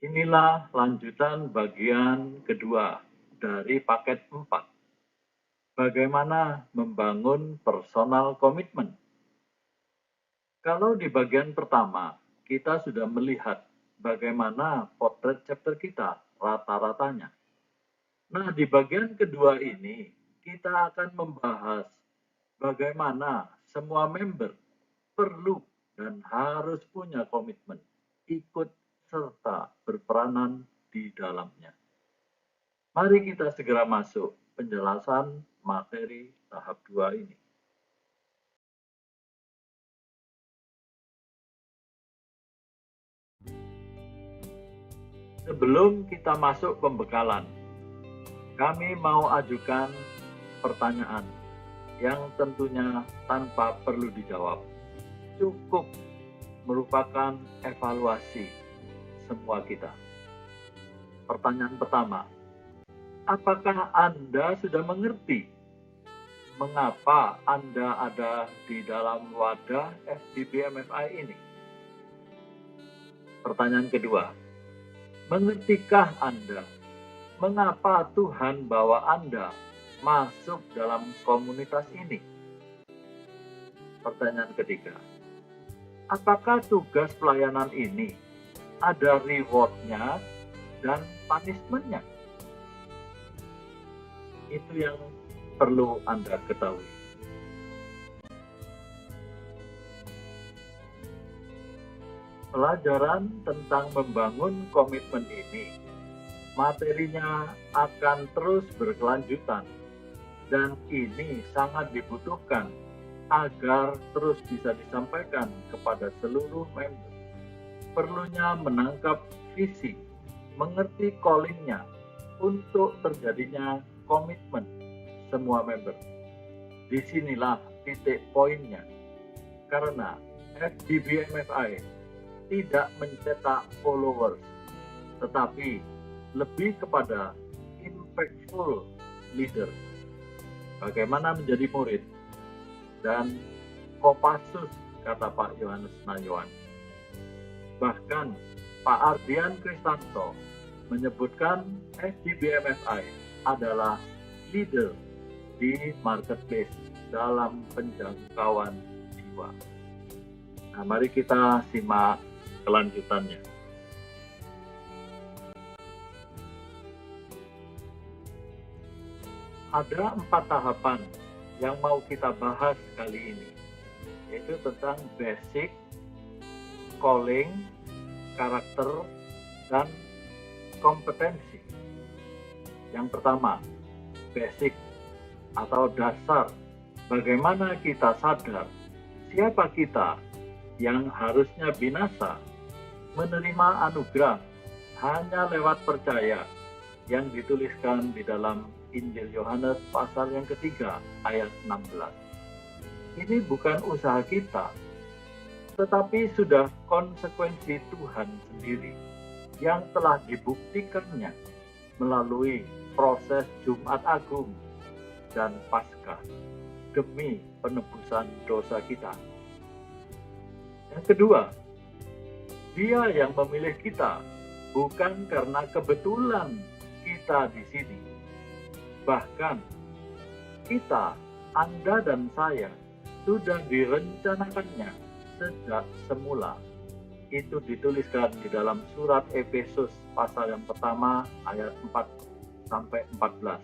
Inilah lanjutan bagian kedua dari paket 4. Bagaimana membangun personal komitmen. Kalau di bagian pertama, kita sudah melihat bagaimana potret chapter kita rata-ratanya. Nah, di bagian kedua ini, kita akan membahas bagaimana semua member perlu dan harus punya komitmen, ikut serta berperanan di dalamnya. Mari kita segera masuk penjelasan materi tahap 2 ini. Sebelum kita masuk pembekalan, kami mau ajukan pertanyaan yang tentunya tanpa perlu dijawab. Cukup merupakan evaluasi semua kita. Pertanyaan pertama, apakah Anda sudah mengerti mengapa Anda ada di dalam wadah FGP MFI ini? Pertanyaan kedua, mengertikah Anda mengapa Tuhan bawa Anda masuk dalam komunitas ini? Pertanyaan ketiga, apakah tugas pelayanan ini ada reward-nya dan punishment-nya? Itu yang perlu Anda ketahui. Pelajaran tentang membangun komitmen ini, materinya akan terus berkelanjutan dan ini sangat dibutuhkan agar terus bisa disampaikan kepada seluruh member. Perlunya menangkap visi, mengerti calling-nya untuk terjadinya komitmen semua member. Disinilah titik poinnya, karena FGB MFI tidak mencetak followers, tetapi lebih kepada impactful leader. Bagaimana menjadi murid dan Kopassus, kata Pak Yohanes Nayawan. Bahkan Pak Ardian Kristanto menyebutkan FGB MFI adalah leader di marketplace dalam penjangkauan jiwa. Nah, mari kita simak kelanjutannya. Ada 4 tahapan yang mau kita bahas kali ini, yaitu tentang basic, calling, karakter, dan kompetensi. Yang pertama, basic atau dasar. Bagaimana kita sadar siapa kita yang harusnya binasa, menerima anugerah hanya lewat percaya yang dituliskan di dalam Injil Yohanes pasal yang ketiga ayat 16. Ini bukan usaha kita, tetapi sudah konsekuensi Tuhan sendiri yang telah dibuktikannya melalui proses Jumat Agung dan Paskah demi penebusan dosa kita. Yang kedua, Dia yang memilih kita, bukan karena kebetulan kita di sini. Bahkan kita, Anda dan saya, sudah direncanakannya sejak semula. Itu dituliskan di dalam surat Efesus pasal yang pertama ayat 4 sampai 14.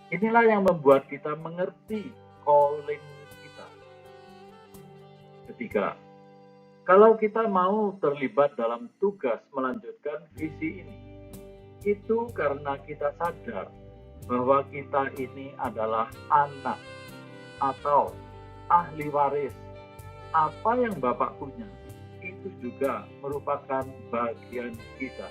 Inilah yang membuat kita mengerti calling kita. Ketiga, kalau kita mau terlibat dalam tugas melanjutkan visi ini, itu karena kita sadar bahwa kita ini adalah anak atau ahli waris. Apa yang Bapak punya, itu juga merupakan bagian kita.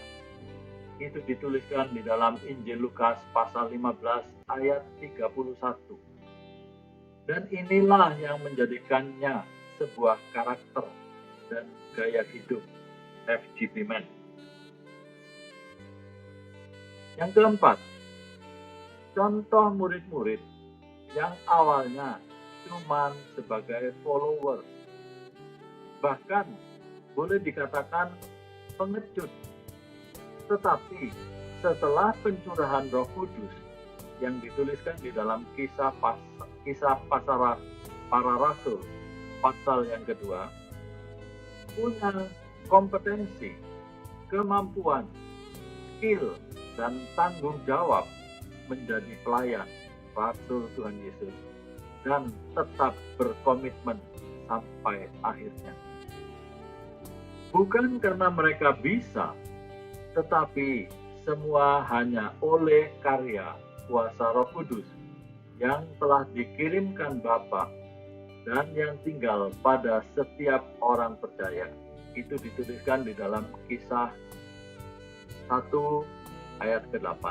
Itu dituliskan di dalam Injil Lukas pasal 15 ayat 31. Dan inilah yang menjadikannya sebuah karakter dan gaya hidup FGP Man. Yang keempat, contoh murid-murid yang awalnya cuma sebagai followers. Bahkan boleh dikatakan pengecut. Tetapi setelah pencurahan Roh Kudus yang dituliskan di dalam kisah para rasul pasal yang kedua, punya kompetensi, kemampuan, skill, dan tanggung jawab menjadi pelayan rasul Tuhan Yesus dan tetap berkomitmen sampai akhirnya. Bukan karena mereka bisa, tetapi semua hanya oleh karya kuasa Roh Kudus yang telah dikirimkan Bapa dan yang tinggal pada setiap orang percaya. Itu dituliskan di dalam Kisah 1 ayat ke-8.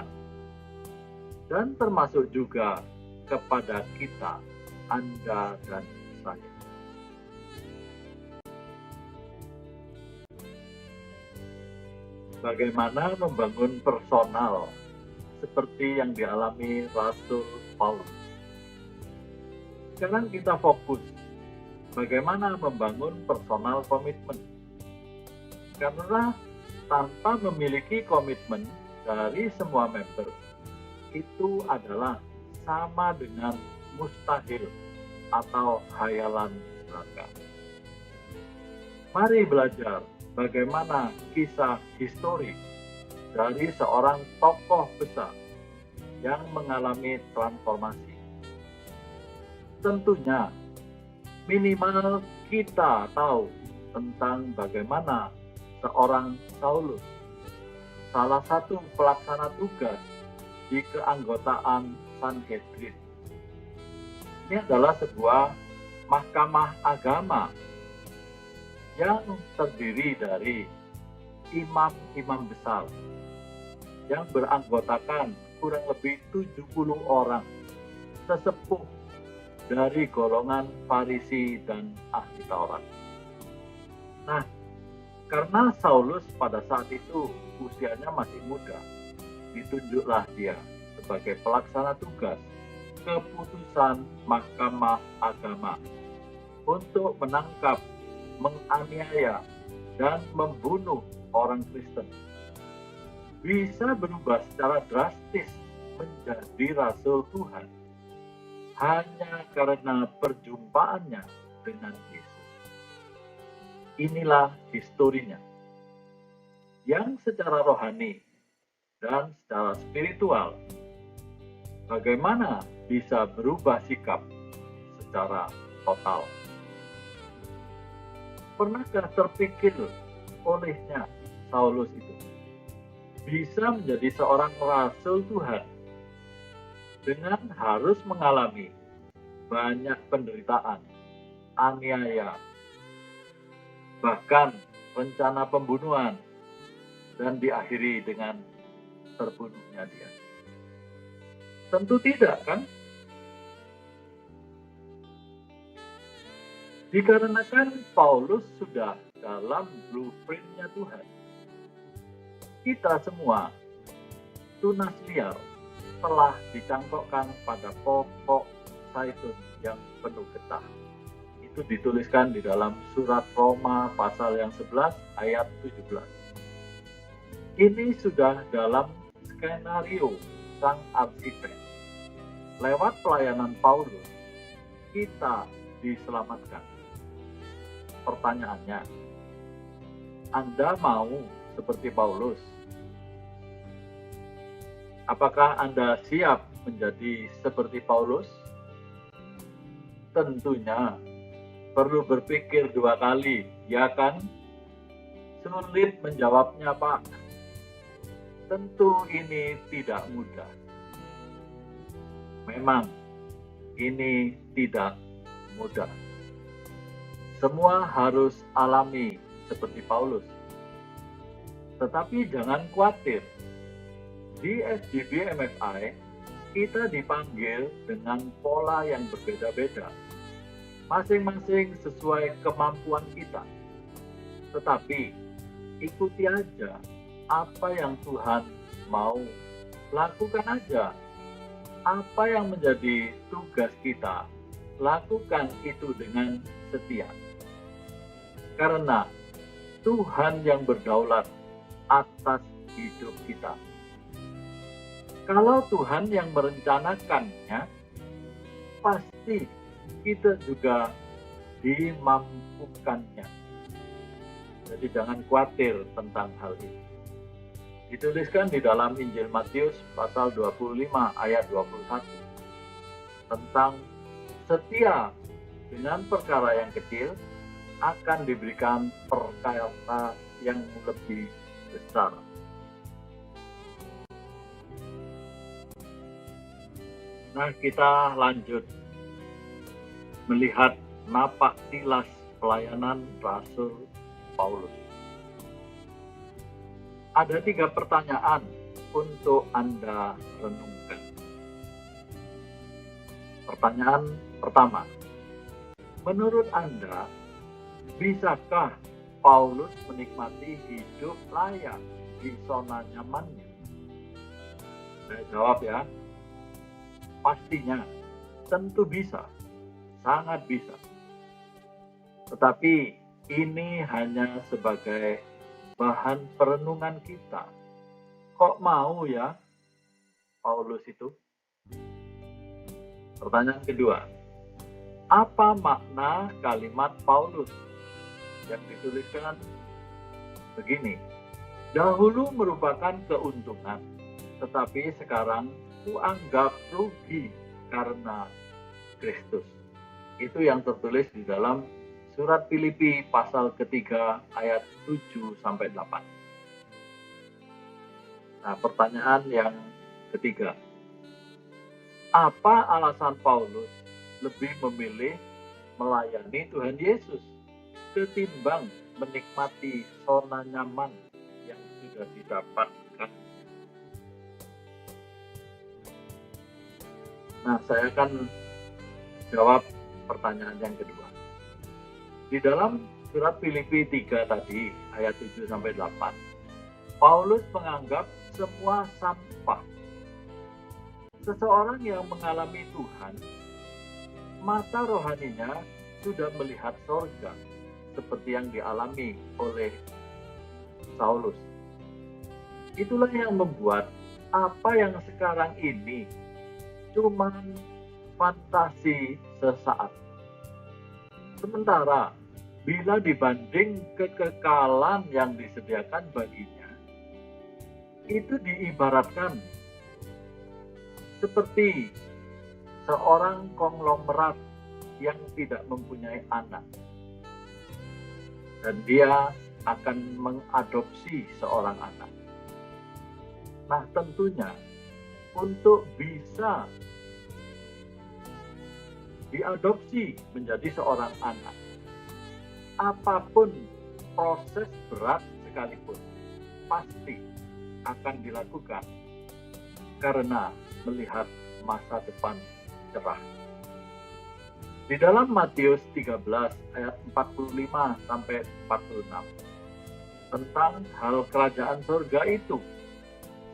Dan termasuk juga kepada kita, Anda dan saya. Bagaimana membangun personal seperti yang dialami Rasul Paulus. Sekarang kita fokus bagaimana membangun personal komitmen. Karena tanpa memiliki komitmen dari semua member, itu adalah sama dengan mustahil atau khayalan belaka. Mari belajar bagaimana kisah historis dari seorang tokoh besar yang mengalami transformasi. Tentunya, minimal kita tahu tentang bagaimana seorang Saulus, salah satu pelaksana tugas di keanggotaan Sanhedrin. Ini adalah sebuah mahkamah agama yang terdiri dari imam-imam besar yang beranggotakan kurang lebih 70 orang sesepuh dari golongan Farisi dan ahli Taurat. Nah, karena Saulus pada saat itu usianya masih muda, ditunjuklah dia sebagai pelaksana tugas keputusan Mahkamah Agama untuk menangkap, menganiaya, dan membunuh orang Kristen. Bisa berubah secara drastis menjadi Rasul Tuhan hanya karena perjumpaannya dengan Yesus. Inilah historinya, yang secara rohani dan secara spiritual bagaimana bisa berubah sikap secara total. Pernahkah terpikir olehnya Saulus itu bisa menjadi seorang rasul Tuhan dengan harus mengalami banyak penderitaan, aniaya, bahkan rencana pembunuhan, dan diakhiri dengan terbunuhnya dia? Tentu tidak, kan? Dikarenakan Paulus sudah dalam blueprint-nya Tuhan. Kita semua tunas liar telah dicangkokkan pada pokok zaitun yang penuh getah. Itu dituliskan di dalam surat Roma pasal yang 11 ayat 17. Ini sudah dalam skenario sang arsitek. Lewat pelayanan Paulus, kita diselamatkan. Pertanyaannya, Anda mau seperti Paulus? Apakah Anda siap menjadi seperti Paulus? Tentunya perlu berpikir 2 kali, ya kan? Sulit menjawabnya, Pak. Tentu ini tidak mudah. Memang ini tidak mudah. Semua harus alami seperti Paulus. Tetapi jangan khawatir. Di SGB MFI, kita dipanggil dengan pola yang berbeda-beda, masing-masing sesuai kemampuan kita. Tetapi, ikuti aja apa yang Tuhan mau, lakukan aja. Apa yang menjadi tugas kita, lakukan itu dengan setia. Karena Tuhan yang berdaulat atas hidup kita. Kalau Tuhan yang merencanakannya, pasti kita juga dimampukannya. Jadi jangan khawatir tentang hal ini. Dituliskan di dalam Injil Matius pasal 25 ayat 21 tentang setia dengan perkara yang kecil akan diberikan perkara yang lebih besar. Nah, kita lanjut melihat napak tilas pelayanan Rasul Paulus. Ada 3 pertanyaan untuk Anda renungkan. Pertanyaan pertama, menurut Anda, bisakah Paulus menikmati hidup layak di zona nyamannya? Saya jawab ya, pastinya, tentu bisa, sangat bisa. Tetapi ini hanya sebagai bahan perenungan kita. Kok mau ya Paulus itu? Pertanyaan kedua, apa makna kalimat Paulus yang dituliskan begini, dahulu merupakan keuntungan, tetapi sekarang kuanggap rugi karena Kristus. Itu yang tertulis di dalam surat Filipi pasal ketiga ayat 7-8. Nah, pertanyaan yang ketiga, apa alasan Paulus lebih memilih melayani Tuhan Yesus ketimbang menikmati zona nyaman yang sudah didapatkan? Nah, saya akan jawab pertanyaan yang kedua. Di dalam surat Filipi 3 tadi, ayat 7-8, Paulus menganggap semua sampah. Seseorang yang mengalami Tuhan, mata rohaninya sudah melihat sorga, seperti yang dialami oleh Saulus. Itulah yang membuat apa yang sekarang ini cuman fantasi sesaat. Sementara bila dibanding kekekalan yang disediakan baginya, itu diibaratkan seperti seorang konglomerat yang tidak mempunyai anak. Dan dia akan mengadopsi seorang anak. Nah, tentunya untuk bisa diadopsi menjadi seorang anak, apapun proses berat sekalipun, pasti akan dilakukan karena melihat masa depan cerah. Di dalam Matius 13 ayat 45-46 tentang hal kerajaan surga itu,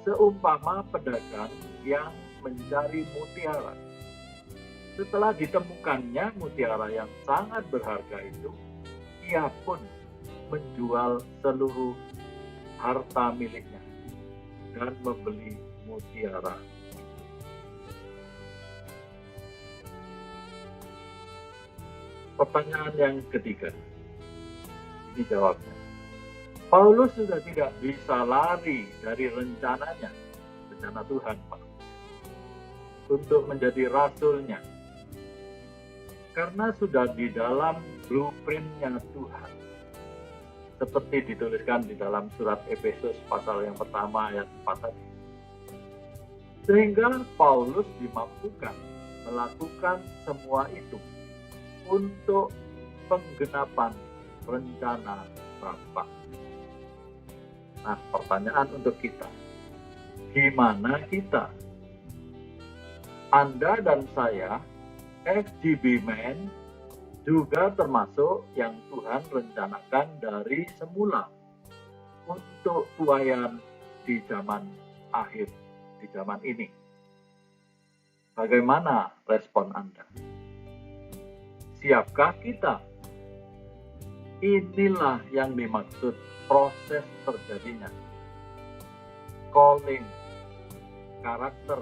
seumpama pedagang yang mencari mutiara. Setelah ditemukannya mutiara yang sangat berharga itu, ia pun menjual seluruh harta miliknya dan membeli mutiara. Pertanyaan yang ketiga, ini jawabnya. Paulus sudah tidak bisa lari dari rencananya, rencana Tuhan, Pak, untuk menjadi rasulnya. Karena sudah di dalam blueprint-nya Tuhan. Seperti dituliskan di dalam surat Efesus pasal yang pertama ayat 4 tadi. Sehingga Paulus dimampukan melakukan semua itu untuk penggenapan rencana Bapa. Nah, pertanyaan untuk kita, gimana kita? Anda dan saya, FGB Men, juga termasuk yang Tuhan rencanakan dari semula untuk tuaian di zaman akhir, di zaman ini. Bagaimana respon Anda? Siapkah kita? Inilah yang dimaksud proses terjadinya calling, karakter,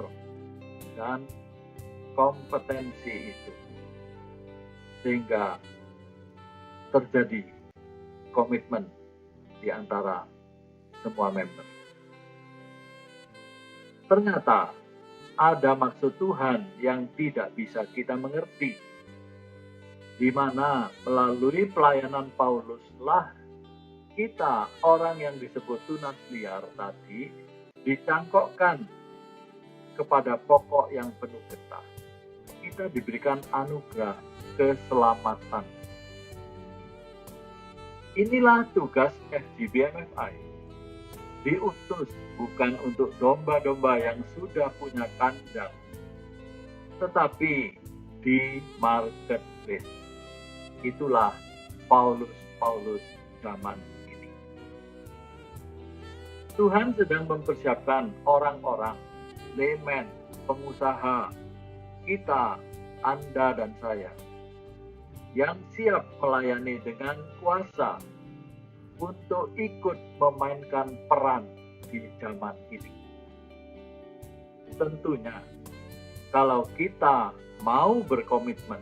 dan kompetensi itu. Sehingga terjadi komitmen di antara semua member. Ternyata ada maksud Tuhan yang tidak bisa kita mengerti, di mana melalui pelayanan Pauluslah kita, orang yang disebut tunas liar tadi, dicangkokkan kepada pokok yang penuh getah. Kita diberikan anugerah keselamatan. Inilah tugas FGB MFI. Diutus bukan untuk domba-domba yang sudah punya kandang, tetapi di marketplace. Itulah Paulus zaman ini. Tuhan sedang mempersiapkan orang-orang, layman, pengusaha, kita, Anda dan saya, yang siap melayani dengan kuasa untuk ikut memainkan peran di zaman ini. Tentunya, kalau kita mau berkomitmen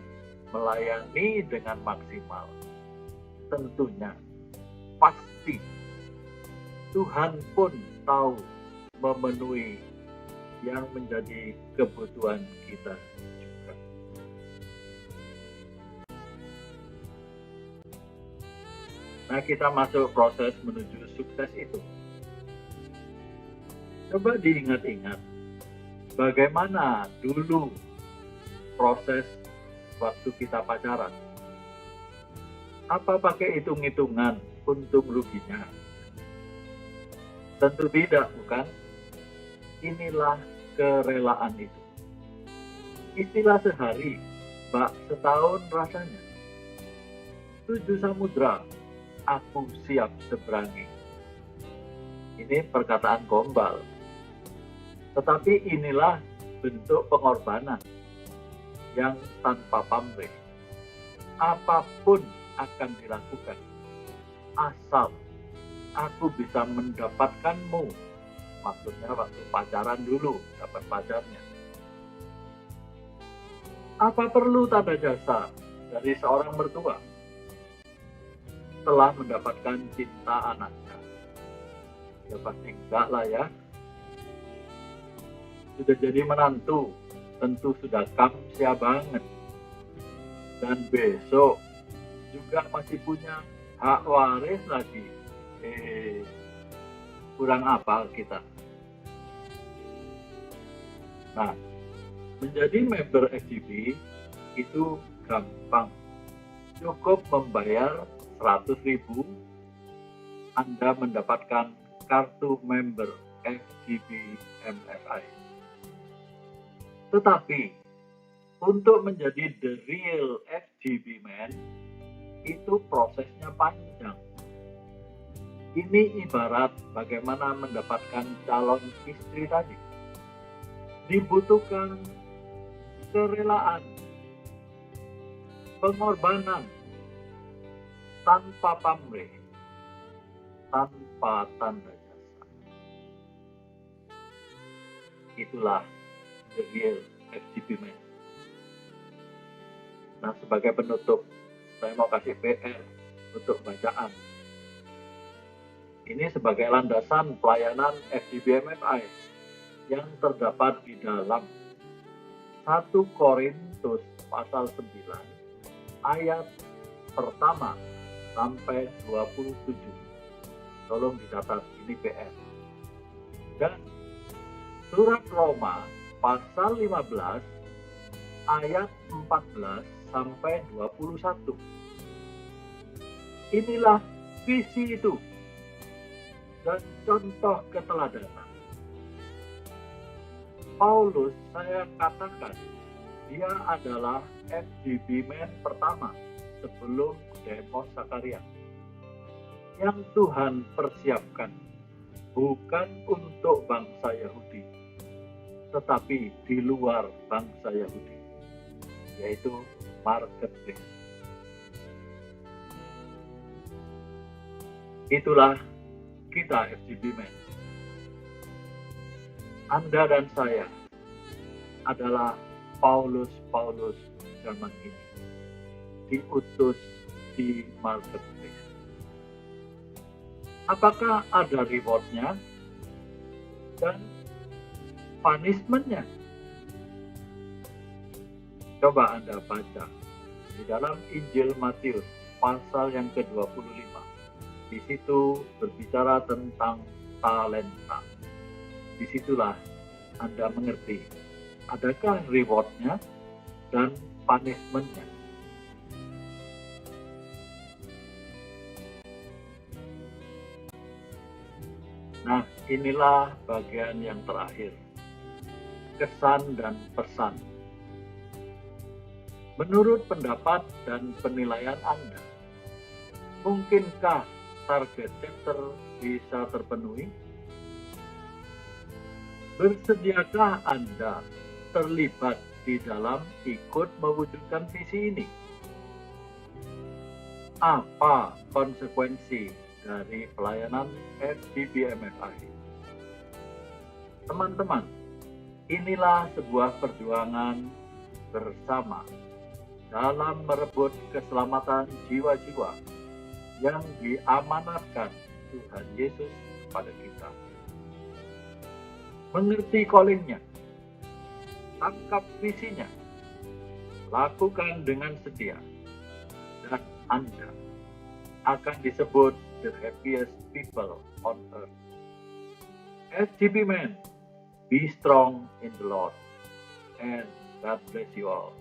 melayani dengan maksimal, tentunya pasti Tuhan pun tahu memenuhi yang menjadi kebutuhan kita juga. Nah, kita masuk proses menuju sukses itu. Coba diingat-ingat, bagaimana dulu proses waktu kita pacaran? Apa pakai hitung-hitungan untung ruginya? Tentu tidak, bukan? Inilah kerelaan itu. Istilah sehari, bak setahun rasanya. 7 samudra, aku siap seberangi. Ini perkataan gombal. Tetapi inilah bentuk pengorbanan yang tanpa pamrih. Apapun akan dilakukan, asal aku bisa mendapatkanmu. Maksudnya waktu pacaran dulu, dapat pacarnya. Apa perlu tanda jasa dari seorang mertua setelah mendapatkan cinta anaknya? Ya pasti enggak lah ya. Sudah jadi menantu, tentu sudah kamsia banget. Dan besok juga masih punya hak waris lagi. Kurang apa kita? Nah, menjadi member FGB itu gampang. Cukup membayar 100.000, Anda mendapatkan kartu member FGB MFI. Tetapi, untuk menjadi the real FGB man, itu prosesnya panjang. Ini ibarat bagaimana mendapatkan calon istri tadi. Dibutuhkan kerelaan, pengorbanan, tanpa pamrih, tanpa tanda jasa. Itulah the real FGB man. Nah, sebagai penutup, saya mau kasih PR untuk bacaan. Ini sebagai landasan pelayanan FGB MFI yang terdapat di dalam 1 Korintus pasal 9 ayat pertama sampai 27. Tolong dicatat, ini PR. Dan surat Roma pasal 15 ayat 14 sampai 21. Inilah visi itu dan contoh keteladanan. Paulus, saya katakan, dia adalah FGB man pertama sebelum Demos Zakaria yang Tuhan persiapkan bukan untuk bangsa Yahudi, tetapi di luar bangsa Yahudi, yaitu marketplace. Itulah kita FGB man. Anda dan saya adalah Paulus zaman ini, diutus di marketplace. Apakah ada reward-nya dan punishment-nya? Coba Anda baca di dalam Injil Matius pasal yang ke-25. Di situ berbicara tentang talenta. Disitulah Anda mengerti adakah reward-nya dan punishment-nya. Nah, inilah bagian yang terakhir. Kesan dan pesan. Menurut pendapat dan penilaian Anda, mungkinkah target chapter bisa terpenuhi? Bersediakah Anda terlibat di dalam ikut mewujudkan visi ini? Apa konsekuensi dari pelayanan FGBMFI? Teman-teman, inilah sebuah perjuangan bersama dalam merebut keselamatan jiwa-jiwa yang diamanatkan Tuhan Yesus kepada kita. Mengerti calling-nya, tangkap visinya, lakukan dengan setia, dan Anda akan disebut the happiest people on earth. FGB Men, be strong in the Lord, and God bless you all.